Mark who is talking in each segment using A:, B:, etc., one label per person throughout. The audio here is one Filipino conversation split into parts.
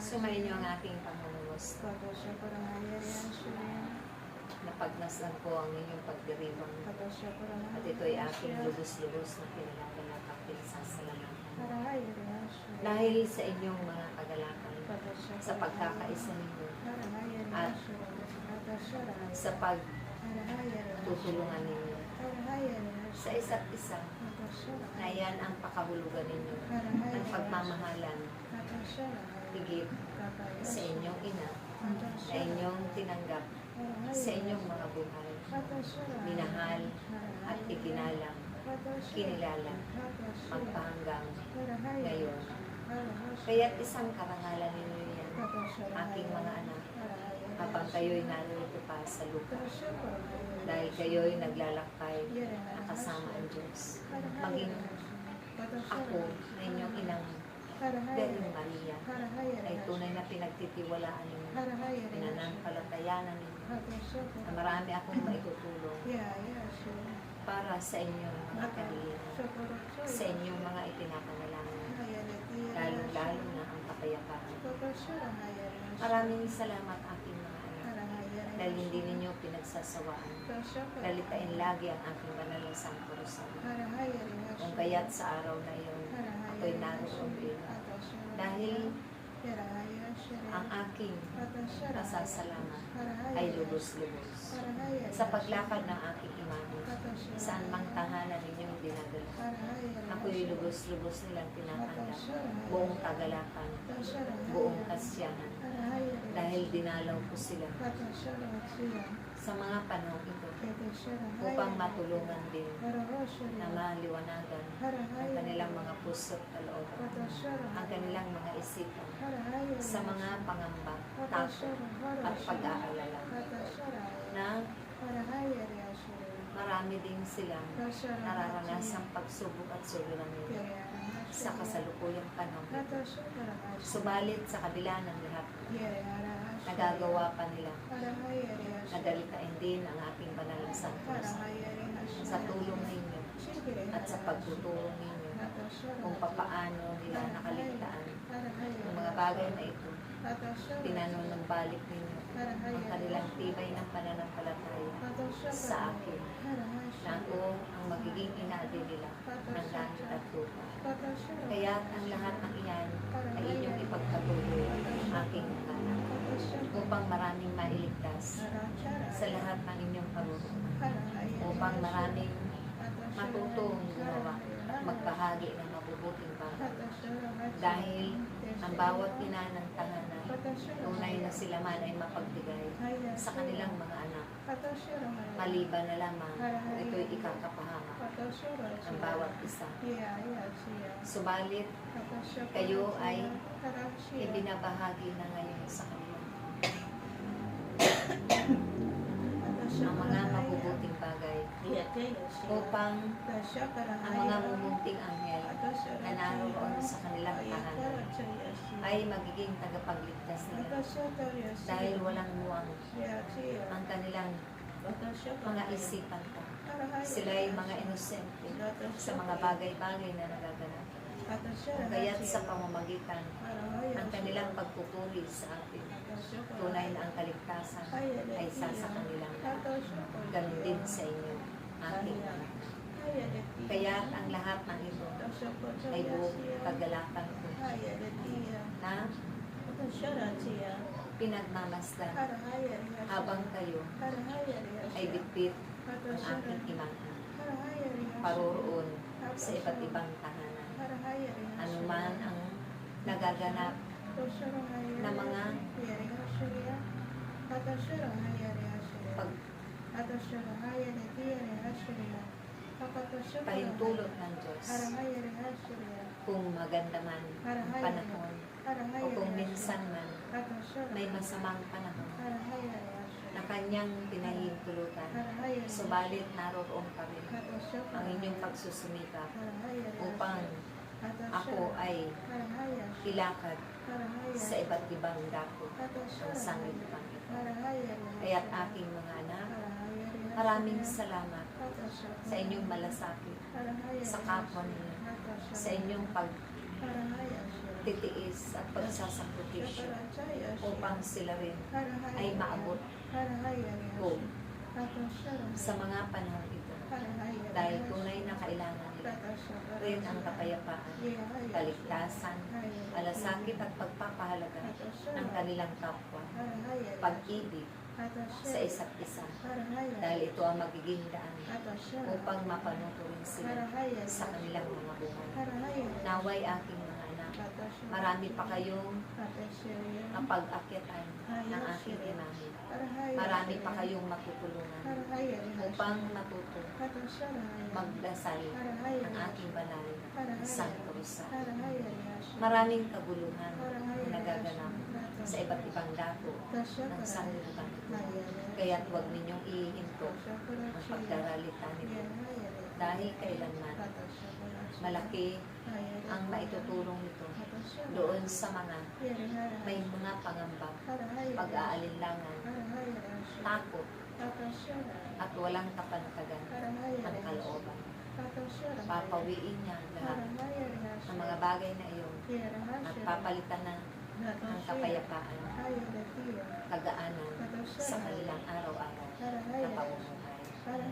A: Sumayin niyo ang aking pangungumusta. Napagnaslan ko ang inyong pagdiriwang. At ito'y aking lubos-lubos na pinagkalakang pinasasalamatan. Dahil sa inyong mga kagalakan, sa pagkakaisa ninyo, at sa pagtutulungan ninyo, sa isa't isa, na yan ang pakahulugan ninyo, ang pagmamahalan, higit sa inyong ina, na inyong tinanggap sa inyong mga buhay, minahal at ikinalang, kinilala, magpahanggang ngayon. Kaya't isang karangalan ninyo yan, aking mga anak, habang kayo'y narito pa sa lupa. Dahil kayo'y naglalakbay na kasama ang Diyos. Maging ako na inyong inang Birheng Maria ay tunay na pinagtitiwalaan ninyo, pinanampalatayanan ninyo, na marami akong maitutulong para sa inyong mga kahilingan, sa inyong mga ipinapanalangin, lalong-lalo na ang kapayapaan. Maraming salamat aking mga anak, dahil hindi ninyo pinagsasawaan. Dalitain lagi ang aking banal na Santo Rosario. Kung kaya't sa araw na iyon, ako'y naroon din. Dahil ang aking pasasalamat ay lubos-lubos sa paglakad ng aking imahe, saan mang tahanan ninyong dinadala. Ako'y lubos-lubos nilang tinatanggap, buong kagalakan, buong kasyahan, dahil dinalaw ko sila sa mga panahon ito upang matulungan din na maliwanagan ang kanilang mga puso't kalooban, ang kanilang mga isipan sa mga pangamba, takot at pag-aalala, na marami din silang nararanasang pagsubok at suliranin sa kasalukuyang panahon. Subalit sa kabila ng lahat, nagagawa pa nila, nadalitain din ang aking banal na Santo sa tulong ninyo at sa pagtutulong ninyo kung papaano nila nakaligtaan ang mga bagay na ito. Pinanunumbalik ninyo ang kanilang tibay ng pananampalataya sa akin, na ako ang magiging ina din nila ng langit at lupa. Kaya ang lahat ng iyan ay inyong ipagpatuloy, aking anak, upang maraming mailigtas sa lahat ng inyong karunungan, upang maraming matutong gumawa at magbahagi ng mabubuting bagay. Dahil ang bawat ina ng tahanan, tunay na sila man ay mapagbigay sa kanilang mga anak, maliban na lamang kung ito'y ikakapahamak ang bawat isa. Subalit, kayo ay ibinabahagi na ngayon sa kanila ang mga mabubuting bagay, upang ang mga mumunting anghel na naroon sa kanilang tahanan ay magiging tagapagligtas nila, dahil walang muwang ang kanilang mga isipan pa. Sila ay mga inosente sa mga bagay-bagay na nagaganap. Kaya't sa pamamagitan ang kanilang pagpupuri sa atin, tunay na ang kaligtasan ay sa kanilang lahat. Ganun din sa inyo, aking anak. Kaya ang lahat ng ito ay buong kagalakan ko na pinagmamasdan habang kayo ay bitbit ang aking imahe, paroroon sa iba't ibang tahanan. Anuman ang nagaganap na mga pahintulot ng Diyos, kung maganda man ang panahon o kung minsan man may masamang panahon na kanyang pinahintulutan, subalit naroon pa rin ang inyong pagsusumikap upang ako ay ilakad sa iba't ibang dako ng sanlibutan ito. Kaya't aking mga anak, maraming salamat sa inyong malasakit sa kapwa ninyo, sa inyong titiis at pagsasakripisyo upang sila rin ay maabot ko sa mga panahon ito. Dahil tunay na kailangan nila rin ang kapayapaan, kaligtasan, malasakit at pagpapahalaga ng kanilang kapwa, pag-ibig sa isa't isa. Dahil ito ang magiging daan upang mapanuturin sila sa kanilang mga buhay. Naway aking mga anak, marami pa kayong napag-akyatan ng aking imahin. Marami pa kayong matutulungan upang matuto magdasal ng aking banal na Santo Rosario. Maraming kaguluhan ang nagaganap sa iba't ibang dako ng sanlibutan ito. Kaya't huwag ninyong ihihinto ang pagdaralita nito. Dahil kailanman malaki ang maitutulong nito doon sa mga may mga pangamba, pag-aalinlangan, takot, at walang kapanatagan ng kalooban. Papawiin niya lahat ng mga bagay na iyon at papalitan na ng kapayapaan, kagaanan sa kanilang araw-araw na pamumuhay.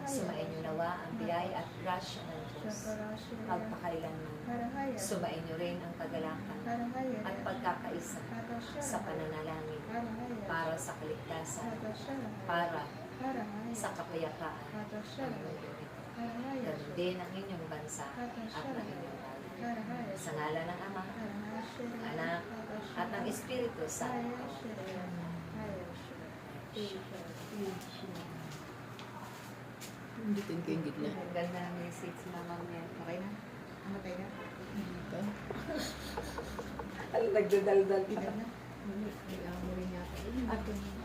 A: Sumain niyo nawa ang biyaya at grasya ng Diyos magpakailanman. Sumain niyo rin ang kagalakan at pagkakaisa sa pananalangin para sa kaligtasan, para sa kapayapaan ng mundo ito. Ganun din ang inyong bansa at ng inyong bayan. Sa ngalan ng Ama, ng Anak, at ng Espiritu Santo.
B: Hindi tingin gitna.
A: Ang ganda ng message na mamaya. Okay na? Matay na?
B: Dito.
A: Nagdadaldal
B: Hindi na. Hindi ako rin yata.